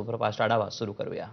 Superfast आढावा सुरू करूया।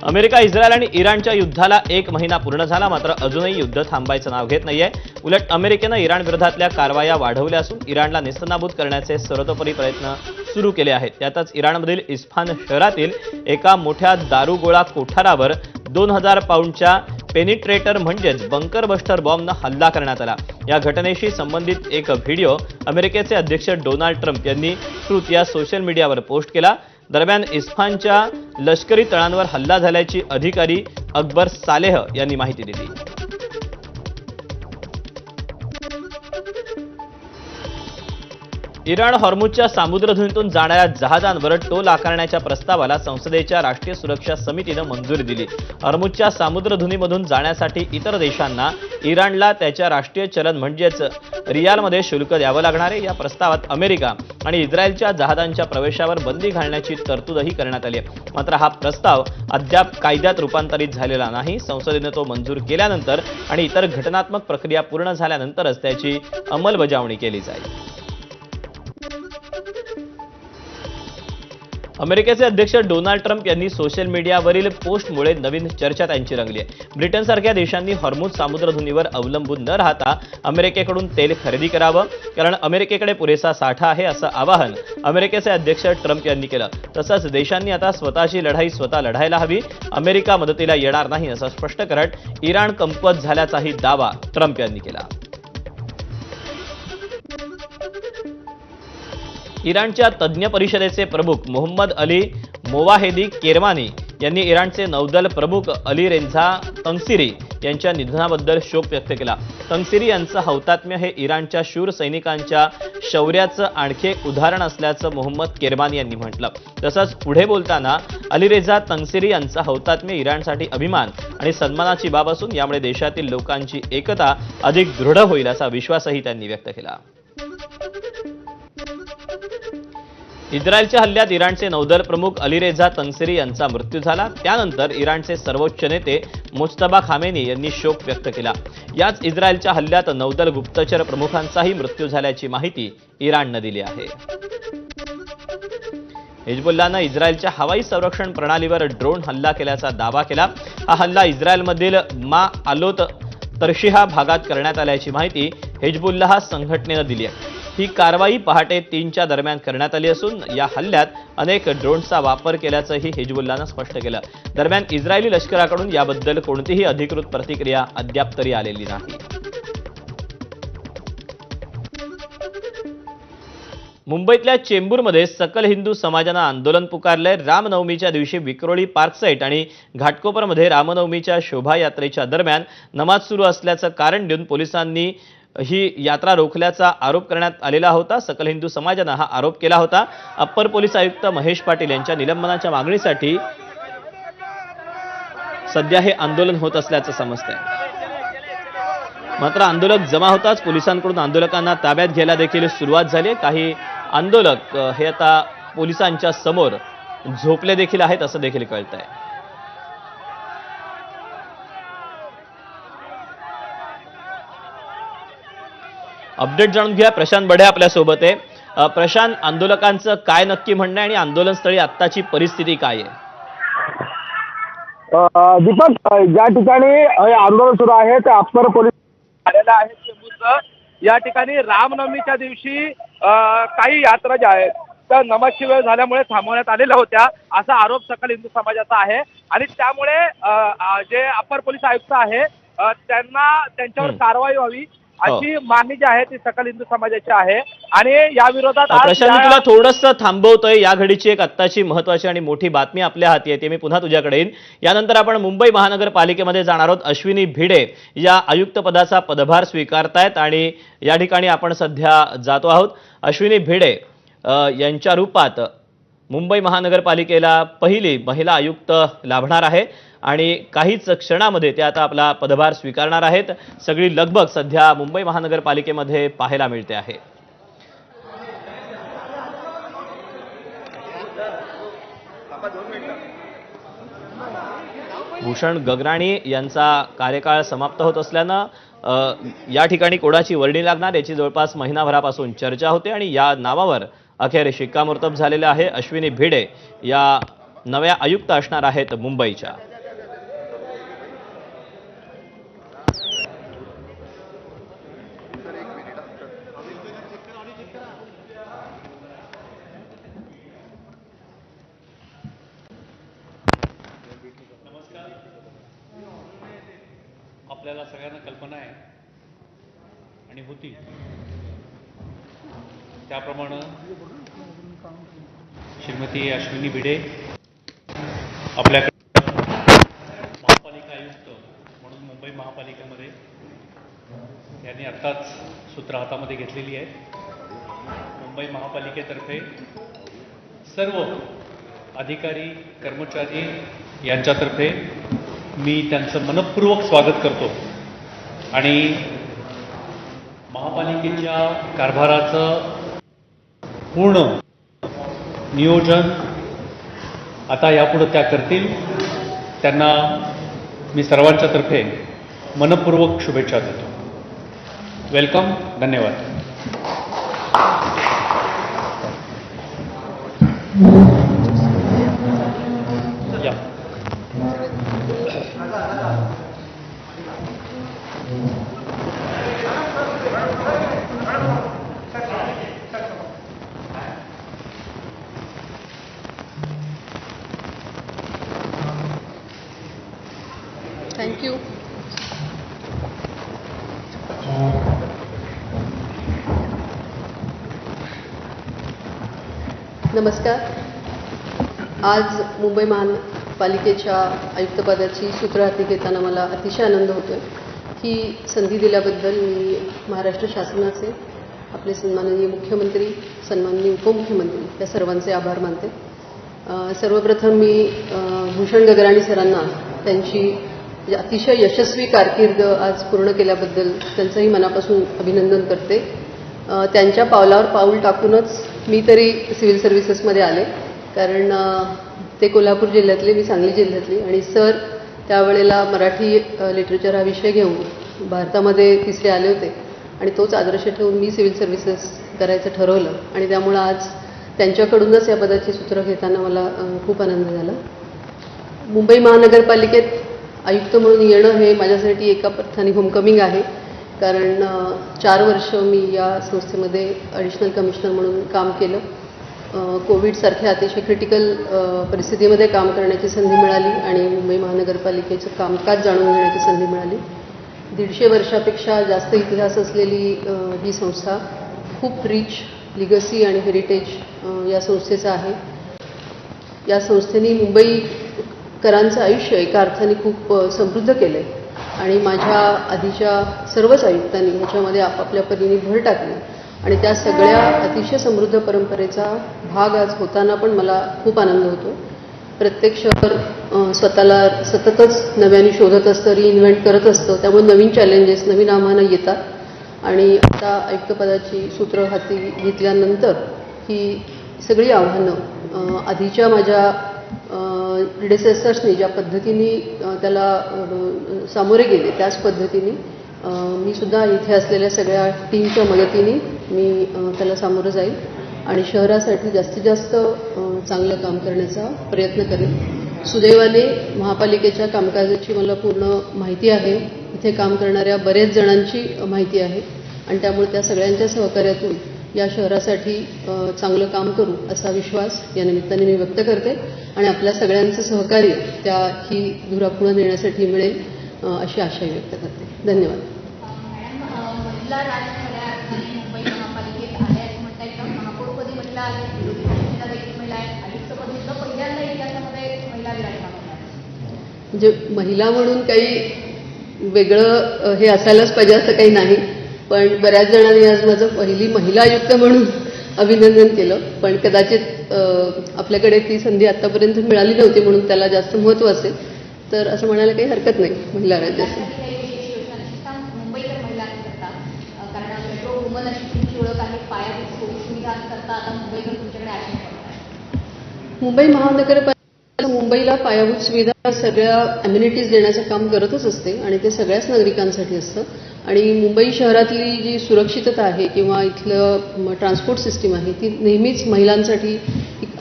अमेरिका, इस्रायल आणि इराणच्या युद्धाला 1 महिना पूर्ण झाला, मात्र अजूनही युद्ध थांबायचं नाव घेत नाहीये। उलट अमेरिकेनं इराण विरोधातल्या कारवाया वाढवल्या असून इराणला नेस्तनाबूत करण्याचे सर्वतोपरी प्रयत्न सुरू केले आहेत। त्यातच इराणमधील इस्फहान शहरातील एका मोठ्या दारुगोळा कोठारावर 2000 पाऊंडच्या पेनिट्रेटर म्हणजेच बंकर बस्टर बॉम्बनं हल्ला करण्यात आला। या घटनेशी संबंधित एक व्हिडिओ अमेरिकेचे अध्यक्ष डोनाल्ड ट्रम्प यांनी ट्रूथ या सोशल मीडियावर पोस्ट केला। दरम्यान इस्फहानच्या लष्करी तळांवर हल्ला झाल्याची अधिकारी अकबर सालेह यांनी माहिती दिली। इराण हॉर्मुझच्या सामुद्रधुनीतून जाणाऱ्या जहाजांवर टोल आकारण्याच्या प्रस्तावाला संसदेच्या राष्ट्रीय सुरक्षा समितीनं मंजुरी दिली। हॉर्मुझच्या सामुद्रधुनीमधून जाण्यासाठी इतर देशांना इराणला त्याच्या राष्ट्रीय चलन म्हणजेच रियालमध्ये शुल्क द्यावं लागणार आहे। या प्रस्तावात अमेरिका आणि इस्रायलच्या जहाजांच्या प्रवेशावर बंदी घालण्याची तरतूदही करण्यात आली आहे। मात्र हा प्रस्ताव अद्याप कायद्यात रूपांतरित झालेला नाही। संसदेने तो मंजूर केल्यानंतर आणि इतर घटनात्मक प्रक्रिया पूर्ण झाल्यानंतरच त्याची अंमलबजावणी केली जाईल। अमेरिकेचे अध्यक्ष डोनाल्ड ट्रम्प यांनी सोशल मीडियावरील पोस्टमुळे नवीन चर्चा त्यांची रंगली आहे। ब्रिटनसारख्या देशांनी हॉर्मुझ सामुद्रधुनीवर अवलंबून न राहता अमेरिकेकडून तेल खरेदी करावं, कारण अमेरिकेकडे पुरेसा साठा आहे, असं आवाहन अमेरिकेचे अध्यक्ष ट्रम्प यांनी केलं। तसंच देशांनी आता स्वतःची लढाई स्वतः लढायला हवी, अमेरिका मदतीला येणार नाही असं स्पष्ट करत इराण कमकुवत झाल्याचाही दावा ट्रम्प यांनी केला। इराणच्या तज्ज्ञ परिषदेचे प्रमुख मोहम्मद अली मोवाहेदी केरमानी यांनी इराणचे नौदल प्रमुख अली रेझा तंगसिरी यांच्या निधनाबद्दल शोक व्यक्त केला। तंगसिरी यांचं हौतात्म्य हे इराणच्या शूर सैनिकांच्या शौर्याचं आणखी एक उदाहरण असल्याचं मोहम्मद केरमानी यांनी म्हटलं। तसंच पुढे बोलताना अली रेझा तंगसिरी यांचं हौतात्म्य इराणसाठी अभिमान आणि सन्मानाची बाब असून यामुळे देशातील लोकांची एकता अधिक दृढ होईल असा विश्वासही त्यांनी व्यक्त केला। इस्रायलच्या हल्ल्यात इराणचे नौदल प्रमुख अली रेझा तंगसिरी यांचा मृत्यू झाला। त्यानंतर इराणचे सर्वोच्च नेते मुज्तबा खामेनी यांनी शोक व्यक्त केला। याच इस्रायलच्या हल्ल्यात नौदल गुप्तचर प्रमुखांचाही मृत्यू झाल्याची माहिती इराणनं दिली आहे। हिजबुल्लानं इस्रायलच्या हवाई संरक्षण प्रणालीवर ड्रोन हल्ला केल्याचा दावा केला। हा हल्ला इस्रायलमधील मा आलोत तरशिहा भागात करण्यात आल्याची माहिती हिजबुल्लाह संघटनेनं दिली आहे। ही कारवाई पहाटे 3च्या दरम्यान करण्यात आली असून या हल्ल्यात अनेक ड्रोन्सचा वापर केल्याचंही हिजबुल्लाहनं स्पष्ट केलं। दरम्यान इस्रायली लष्कराकडून याबद्दल कोणतीही अधिकृत प्रतिक्रिया अद्याप तरी आलेली नाही। मुंबईतल्या चेंबूरमध्ये सकल हिंदू समाजानं आंदोलन पुकारलंय। रामनवमीच्या दिवशी विक्रोळी पार्कसाईट आणि घाटकोपरमध्ये रामनवमीच्या शोभायात्रेच्या दरम्यान नमाज सुरू असल्याचं कारण देऊन पोलिसांनी ही यात्रा रोखल्याचा आरोप करण्यात आलेला होता। सकल हिंदू समाजानं हा आरोप केला होता। अप्पर पोलीस आयुक्त महेश पाटील यांच्या निलंबनाच्या मागणीसाठी सध्या हे आंदोलन होत असल्याचं समजतंय। मात्र आंदोलक जमा होताच पोलिसांकडून आंदोलकांना ताब्यात घ्यायला देखील सुरुवात झाली। काही आंदोलक हे आता पोलिसांच्या समोर झोपले देखील आहेत असं देखील कळतंय। अपडेट जाणून घ्या, प्रशांत बढे आपल्या सोबत आहे। प्रशांत, आंदोलकांचं काय नक्की म्हणणं आहे आणि आंदोलनस्थळी आत्ताची परिस्थिती काय आहे? दीपक, ज्या ठिकाणी हे आंदोलन सुरू आहे ते अप्पर पोलीस आलेलं आहे चेंबूरचं। या ठिकाणी रामनवमीच्या दिवशी काही यात्रा ज्या आहेत त्या नमाजची वेळ झाल्यामुळे थांबवण्यात आलेल्या होत्या, असा आरोप सकल हिंदू समाजाचा आहे। आणि त्यामुळे जे अप्पर पोलीस आयुक्त आहे त्यांच्यावर कारवाई व्हावी अशी मागणी जी आहे ती सकल हिंदू समाजाची आहे। आणि या विरोधात प्रशांत, तुला थोडंसं थांबवतोय। या घडीची एक आत्ताची महत्त्वाची आणि मोठी बातमी आपल्या हाती आहे, ते मी पुन्हा तुझ्याकडे येईन। यानंतर आपण मुंबई महानगरपालिकेमध्ये जाणार आहोत। अश्विनी भिडे या आयुक्त पदाचा पदभार स्वीकारतायत आणि या ठिकाणी आपण सध्या जातो आहोत। अश्विनी भिडे यांच्या रूपात मुंबई महानगरपालिकेला पहिली महिला आयुक्त लाभणार आहे आणि काहीच क्षणामध्ये ते आता आपला पदभार स्वीकारणार आहेत। सगळी लगबग सध्या मुंबई महानगरपालिकेमध्ये पाहायला मिळते आहे। भूषण गगराणी यांचा कार्यकाळ समाप्त होत असल्यानं या ठिकाणी कोणाची वर्णी लागणार याची जवळपास महिनाभरापासून चर्चा होते आणि या नावावर अखेर शिक्कामोर्तब झालेले आहे. अश्विनी भिडे या नव्या आयुक्त असणार आहेत मुंबईच्या. आपल्याला सगळ्यांना कल्पना आहे आणि होती त्याप्रमाणे श्रीमती अश्विनी भिडे आपल्याकडे महापालिका आयुक्त म्हणून मुंबई महापालिकेमध्ये यांनी आत्ताच सूत्र हातामध्ये घेतलेली आहे. मुंबई महापालिकेतर्फे सर्व अधिकारी कर्मचारी यांच्यातर्फे मी त्यांचं मनपूर्वक स्वागत करतो आणि महापालिकेच्या कारभाराचं पूर्ण नियोजन आता यापुढे त्या करतील. त्यांना मी सर्वांच्या तर्फे मनपूर्वक शुभेच्छा देतो. वेलकम. धन्यवाद. या थैंक यू. नमस्कार. आज मुंबई महापालिकेच्या आयुक्तपदाची सूत्र हाती घेताना मला अतिशय आनंद होतोय. ही संधी दिल्याबद्दल मी महाराष्ट्र शासनाचे, आपले सन्माननीय मुख्यमंत्री, सन्माननीय उपमुख्यमंत्री या सर्वांचे आभार मानते. सर्वप्रथम मी भूषण गगराणी सरांना त्यांची अतिशय यशस्वी कारकीर्द आज पूर्ण केल्याबद्दल त्यांचंही मनापासून अभिनंदन करते. त्यांच्या पावलावर पाऊल टाकूनच मी तरी सिव्हिल सर्व्हिसेसमध्ये आले, कारण ते कोल्हापूर जिल्ह्यातले, मी सांगली जिल्ह्यातली, आणि सर त्यावेळेला मराठी लिटरेचर हा विषय घेऊन भारतामध्ये तिसरे आले होते आणि तोच आदर्श ठेवून मी सिव्हिल सर्व्हिसेस करायचं ठरवलं आणि त्यामुळं आज त्यांच्याकडूनच या पदाची सूत्र घेताना मला खूप आनंद झाला. मुंबई महानगरपालिकेत आयुक्त म्हणून येणं हे माझ्यासाठी एका अर्थाने होमकमिंग आहे, कारण 4 वर्ष मी या संस्थेमध्ये ॲडिशनल कमिशनर म्हणून काम केलं. कोविडसारख्या अतिशय क्रिटिकल परिस्थितीमध्ये काम करण्याची संधी मिळाली आणि मुंबई महानगरपालिकेचं कामकाज जाणून घेण्याची संधी मिळाली. 150 वर्षापेक्षा जास्त इतिहास असलेली ही संस्था खूप रिच लिगसी आणि हेरिटेज या संस्थेचं आहे. या संस्थेने मुंबईकरांचं आयुष्य एका अर्थाने खूप समृद्ध केलं आहे आणि माझ्या आधीच्या सर्वच आयुक्तांनी ह्याच्यामध्ये आपापल्या परीने भर टाकली आणि त्या सगळ्या अतिशय समृद्ध परंपरेचा भाग आज होताना पण मला खूप आनंद होतो. प्रत्येक शहर स्वतःला सततच नव्याने शोधत असतं, रिइन्व्हेंट करत असतं, त्यामुळे नवीन चॅलेंजेस, नवीन आव्हानं येतात आणि आता आयुक्तपदाची सूत्र हाती घेतल्यानंतर ही सगळी आव्हानं आधीच्या माझ्या प्रिडेसेसर्सनी ज्या पद्धतीने त्याला सामोरे गेले त्याच पद्धतीने मी सुद्धा इथे असलेल्या सगळ्या टीमच्या मदतीने मी त्याला सामोरं जाईल आणि शहरासाठी जास्तीत जास्त चांगलं काम करण्याचा प्रयत्न करेन. सुदैवाने महापालिकेच्या कामकाजाची मला पूर्ण माहिती आहे, इथे काम करणाऱ्या बरेच जणांची माहिती आहे आणि त्यामुळे त्या सगळ्यांच्या सहकार्यातून या शहरासाठी चांगलं काम करू असा विश्वास या निमित्ताने मी व्यक्त करते आणि आपल्या सगळ्यांचं सहकार्य त्या ही धुरा पुढे नेण्यासाठी मिळेल अशी आशा व्यक्त करते. धन्यवाद. महिला राजकारण्या मुंबई महापालिकेत आल्या आहेत म्हणता येतं. महापौरपदी महिला आहेत, विरोधी पक्षनेता देखील महिला आहेत, आयुक्तपदी सुद्धा पहिल्यांदा इतिहासामध्ये महिला विराजमान होतात. म्हणजे महिला म्हणून काही वेगळं हे असायलाच पाहिजे असं काही नाही, पण बऱ्याच जणांनी आज माझं पहिली महिला आयुक्त म्हणून अभिनंदन केलं, पण कदाचित आपल्याकडे ती संधी आतापर्यंत मिळाली नव्हती म्हणून त्याला जास्त महत्त्व असेल, तर असं म्हणायला काही हरकत नाही. महिला राज्याचं मुंबईकर महिलांनी करतात, कारण मेट्रो वुमन अशी तुमची ओळख आहे, पायाभूत सोयीसुविधा करता आता मुंबईकर तुमच्याकडे आले आहेत. मुंबई महानगरपालिका मुंबईला पायाभूत सुविधा सगळ्या अम्युनिटीज देण्याचं काम करतच असते आणि ते सगळ्याच नागरिकांसाठी असतं. आणि मुंबई शहरातली जी सुरक्षितता आहे किंवा इथलं ट्रान्सपोर्ट सिस्टीम आहे ती नेहमीच महिलांसाठी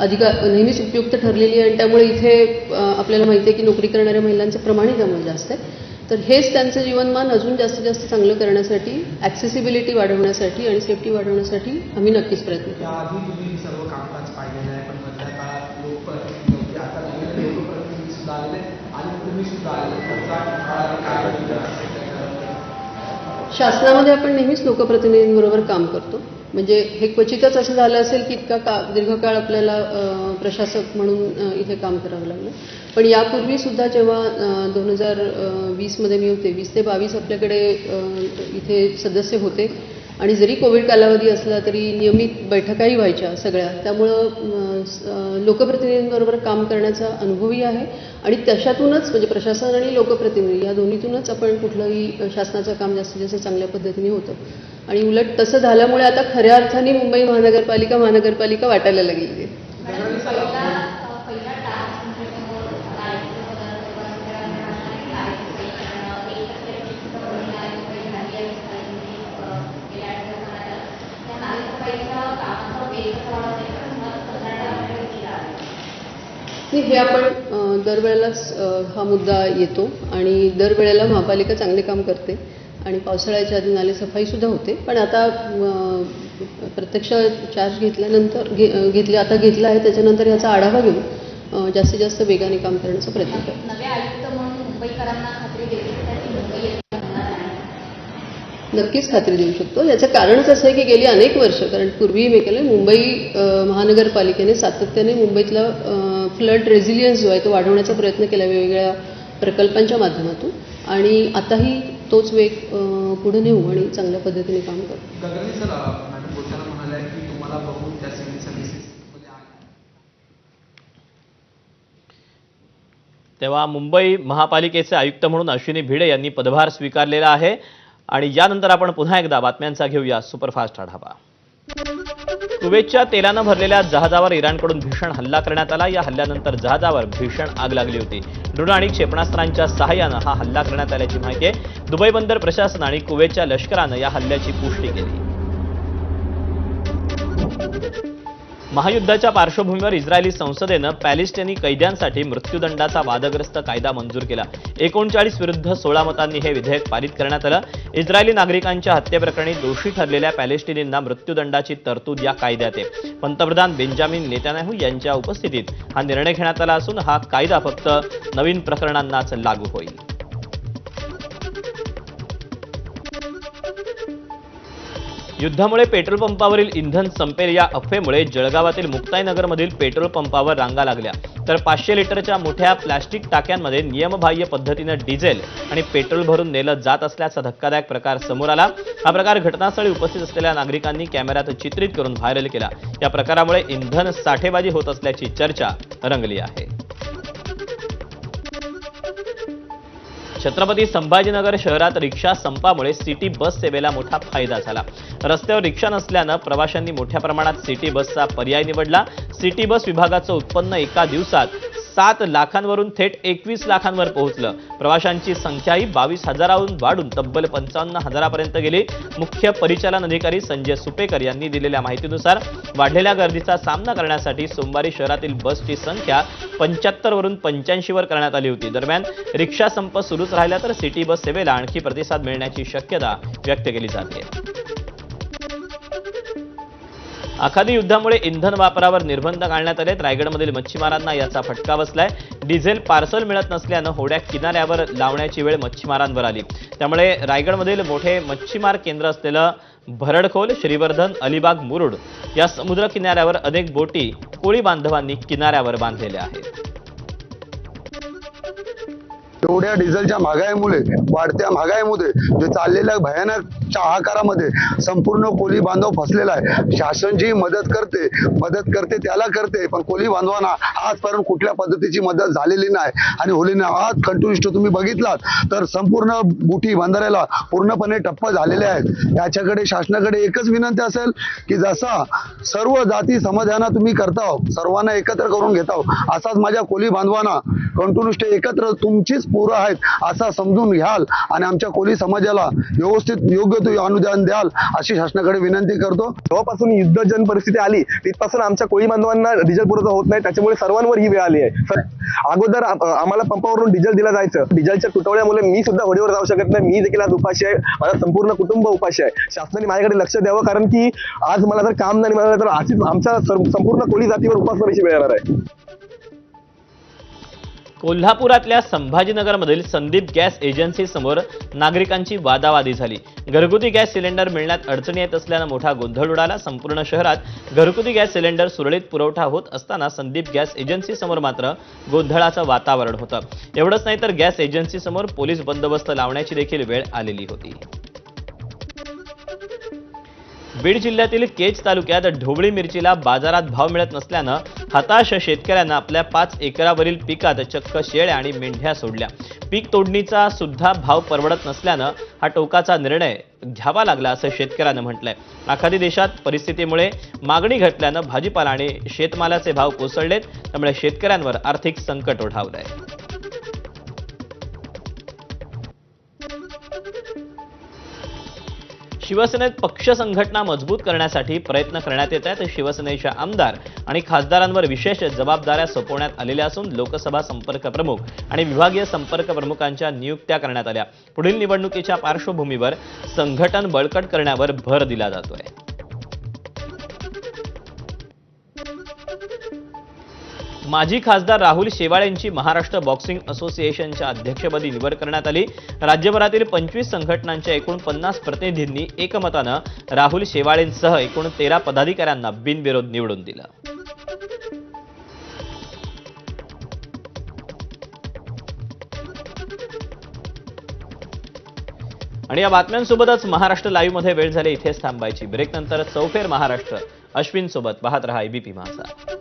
नेहमीच उपयुक्त ठरलेली आहे आणि त्यामुळे इथे आपल्याला माहिती आहे की नोकरी करणाऱ्या महिलांचं प्रमाणही त्यामुळे जास्त आहे. तर हेच त्यांचं जीवनमान अजून जास्तीत जास्त चांगलं करण्यासाठी, ॲक्सेसिबिलिटी वाढवण्यासाठी आणि सेफ्टी वाढवण्यासाठी आम्ही नक्कीच प्रयत्न करू. याआधी तुम्ही सर्व कामकाज पाहिलेलं आहे, पण मधल्या काळात लोकप्रतिनिधी होते, आता नवीन लोकप्रतिनिधी सुद्धा आलेले आणि तुम्ही सुद्धा आलेले. त्याचा काय शासनामध्ये आपण नेहमीच लोकप्रतिनिधींबरोबर काम करतो. म्हणजे हे क्वचितच असं झालं असेल की दीर्घकाळ आपल्याला प्रशासक म्हणून इथे काम करावं लागलं. पण यापूर्वी सुद्धा जेव्हा 2020मध्ये मी होते, 20 ते 22 आपल्याकडे इथे सदस्य होते आणि जरी कोविड कालावधी असला तरी नियमित बैठकाही व्हायच्या सगळ्या. त्यामुळं लोकप्रतिनिधींबरोबर काम करण्याचा अनुभवही आहे आणि त्याच्यातूनच म्हणजे प्रशासन आणि लोकप्रतिनिधी या दोन्हीतूनच आपण कुठलंही शासनाचं काम जास्तीत जास्त चांगल्या पद्धतीने होतं. आणि उलट तसं झाल्यामुळे आता खऱ्या अर्थाने मुंबई महानगरपालिका वाटायला लागलेली आहे. पहिला टास्क तुमच्यासमोर हे आपण दरवेळेलाच हा मुद्दा येतो आणि दरवेळेला महापालिका चांगले काम करते आणि पावसाळ्याच्या आधी नाले सफाईसुद्धा होते. पण आता प्रत्यक्ष चार्ज घेतल्यानंतर आता घेतला आहे, त्याच्यानंतर याचा आढावा घेऊन जास्तीत जास्त वेगाने काम करण्याचा प्रयत्न करतो. नवे आयुक्त म्हणून मुंबईकरांना खात्री देऊ शकतात की मुंबई नक्कीच खात्री देऊ शकतो. याचं कारणच असं आहे की गेली अनेक वर्ष, कारण पूर्वीही मी केलं, मुंबई महानगरपालिकेने सातत्याने मुंबईतला फ्लड रेझिलियन्स जो आहे तो वाढवण्याचा प्रयत्न केला वेगवेगळ्या प्रकल्पांच्या माध्यमातून आणि आताही तोच वेग पुढे नेऊ आणि चांगल्या पद्धतीने काम करू. गगनी सर मॅडम बोलताना म्हणाल्या की तुम्हाला बघून त्या सिव्हिल सर्व्हिसेसमध्ये तेव्हा मुंबई महापालिकेचे आयुक्त म्हणून अश्विनी भिडे यांनी पदभार स्वीकारलेला आहे. आणि यानंतर आपण पुन्हा एकदा बातम्यांचा घेऊया सुपरफास्ट आढावा. कुवेतच्या तेलानं भरलेल्या जहाजावर इराणकडून भीषण हल्ला करण्यात आला. या हल्ल्यानंतर जहाजावर भीषण आग लागली होती. ड्रोन आणि क्षेपणास्त्रांच्या सहाय्यानं हा हल्ला करण्यात आल्याची माहिती आहे. दुबई बंदर प्रशासन आणि कुवेतच्या लष्करानं या हल्ल्याची पुष्टी केली. महायुद्धाच्या पार्श्वभूमीवर इस्रायली संसदेनं पॅलेस्टिनी कैद्यांसाठी मृत्यूदंडाचा वादग्रस्त कायदा मंजूर केला. 39 विरुद्ध 16 मतांनी हे विधेयक पारित करण्यात आलं. इस्रायली नागरिकांच्या हत्येप्रकरणी दोषी ठरलेल्या पॅलेस्टिनींना मृत्यूदंडाची तरतूद या कायद्यात आहे. पंतप्रधान बेंजामिन नेतान्याहू यांच्या उपस्थितीत हा निर्णय घेण्यात आला असून हा कायदा फक्त नवीन प्रकरणांनाच लागू होईल. युद्धामुळे पेट्रोल पंपावरील इंधन संपेल या अफवेमुळे जळगावातील मुक्ताईनगरमधील पेट्रोल पंपावर रांगा लागल्या. तर 500 लिटरच्या मोठ्या प्लॅस्टिक टाक्यांमध्ये नियमबाह्य पद्धतीनं डिझेल आणि पेट्रोल भरून नेलं जात असल्याचा धक्कादायक प्रकार समोर आला. हा प्रकार घटनास्थळी उपस्थित असलेल्या नागरिकांनी कॅमेऱ्यात चित्रित करून व्हायरल केला. या प्रकारामुळे इंधन साठेबाजी होत असल्याची चर्चा रंगली आहे. छत्रपती संभाजीनगर शहरात रिक्षा संपामुळे सिटी बस सेवेला मोठा फायदा झाला. रस्त्यावर रिक्षा नसल्यानं प्रवाशांनी मोठ्या प्रमाणात सिटी बसचा पर्याय निवडला. सिटी बस विभागाचं उत्पन्न एका दिवसात 7 लाखांवरून थेट 21 लाखांवर पोहोचलं. प्रवाशांची संख्याही 22,000 वाढून तब्बल 55,000पर्यंत गेली. मुख्य परिचालन अधिकारी संजय सुपेकर यांनी दिलेल्या माहितीनुसार वाढलेल्या गर्दीचा सामना करण्यासाठी सोमवारी शहरातील बसची संख्या 75 वरून 85 वर करण्यात आली होती. दरम्यान रिक्षा संप सुरूच राहिला तर सिटी बस सेवेला आणखी प्रतिसाद मिळण्याची शक्यता व्यक्त केली जाते. आखाती युद्धामुळे इंधन वापरावर निर्बंध घालण्यात आलेत. रायगडमधील मच्छीमारांना याचा फटका बसलाय. डिझेल पार्सल मिळत नसल्यानं होड्या किनाऱ्यावर लावण्याची वेळ मच्छीमारांवर आली. त्यामुळे रायगडमधील मोठे मच्छीमार केंद्र असलेलं भरडखोल, श्रीवर्धन, अलिबाग, मुरुड या समुद्र किनाऱ्यावर अनेक बोटी कोळी बांधवांनी किनाऱ्यावर बांधलेल्या आहेत. एवढ्या डिझेलच्या महागाईमुळे, वाढत्या महागाईमुळे जे चाललेल्या भयानक हाहाकारामध्ये संपूर्ण कोळी बांधव फसलेला आहे. शासन जी मदत करते त्याला करते, पण कोळी बांधवांना आजपर्यंत कुठल्या पद्धतीची मदत झालेली नाही आणि होली नाही. आज कंटिन्यू तुम्ही बघितलात तर संपूर्ण बुटी बंधाऱ्याला पूर्णपणे ठप्प झालेले आहेत. याच्याकडे शासनाकडे एकच विनंती असेल की जसा सर्व जाती समाजाना तुम्ही करता, सर्वांना एकत्र करून घेता, असाच माझ्या कोळी बांधवांना कंटिन्यू एकत्र तुमचीच पोरं आहेत असा समजून घ्याल आणि आमच्या कोळी समाजाला व्यवस्थित योग्य तो अनुदान द्याल अशी शासनाकडे विनंती करतो. जेव्हापासून युद्धजन परिस्थिती आली तिथपासून आमच्या कोळी बांधवांना डिझेल पुरवठा होत नाही, त्याच्यामुळे सर्वांवर ही वेळ आली आहे. अगोदर आम्हाला पंपावरून डिझेल दिला जायचं, डिझेलच्या तुटवड्यामुळे मी सुद्धा होडीवर जाऊ शकत नाही, मी देखील आज उपाशी आहे, माझं संपूर्ण कुटुंब उपाशी आहे. शासनाने माझ्याकडे लक्ष द्यावं, कारण की आज मला जर काम नाही मिळालं तर आमच्या संपूर्ण कोळी जातीवर उपासमारीची वेळ येणार आहे. कोल्हापुरातल्या संभाजीनगरमधील संदीप गॅस एजन्सी समोर नागरिकांची वादावादी झाली. घरगुती गॅस सिलेंडर मिळण्यात अडचणी येत असल्यानं मोठा गोंधळ उडाला. संपूर्ण शहरात घरगुती गॅस सिलेंडर सुरळीत पुरवठा होत असताना संदीप गॅस एजन्सी समोर मात्र गोंधळाचं वातावरण होतं. एवढंच नाही तर गॅस एजन्सी समोर पोलीस बंदोबस्त लावण्याची देखील वेळ आलेली होती. बीड जिल्ह्यातील केज तालुक्यात ढोबळी मिरचीला बाजारात भाव मिळत नसल्यानं हताश शेतकऱ्यांना आपल्या 5 एकरावरील पिकात चक्क शेळ्या आणि मेंढ्या सोडल्या. पीक तोडणीचा सुद्धा भाव परवडत नसल्यानं हा टोकाचा निर्णय घ्यावा लागला असं शेतकऱ्यांना म्हटलंय. आखाती देशात परिस्थितीमुळे मागणी घटल्यानं भाजीपाला आणि शेतमालाचे भाव कोसळलेत, त्यामुळे शेतकऱ्यांवर आर्थिक संकट ओढावलंय. शिवसेनेत पक्ष संघटना मजबूत करण्यासाठी प्रयत्न करण्यात येत आहेत. शिवसेनेच्या आमदार आणि खासदारांवर विशेष जबाबदाऱ्या सोपवण्यात आलेल्या असून लोकसभा संपर्क प्रमुख आणि विभागीय संपर्क प्रमुखांच्या नियुक्त्या करण्यात आल्या. पुढील निवडणुकीच्या पार्श्वभूमीवर संघटन बळकट करण्यावर भर दिला जातोय. माजी खासदार राहुल शेवाळेंची महाराष्ट्र बॉक्सिंग असोसिएशनच्या अध्यक्षपदी निवड करण्यात आली. राज्यभरातील 25 संघटनांच्या एकूण 50 प्रतिनिधींनी एकमतानं राहुल शेवाळेंसह एकूण 13 पदाधिकाऱ्यांना बिनविरोध निवडून दिलं. आणि या बातम्यांसोबतच महाराष्ट्र लाईव्ह मध्ये वेळ झाली इथेच थांबायची. ब्रेक नंतर चौफेर महाराष्ट्र अश्विन सोबत पाहत रहा एबीपी माझा.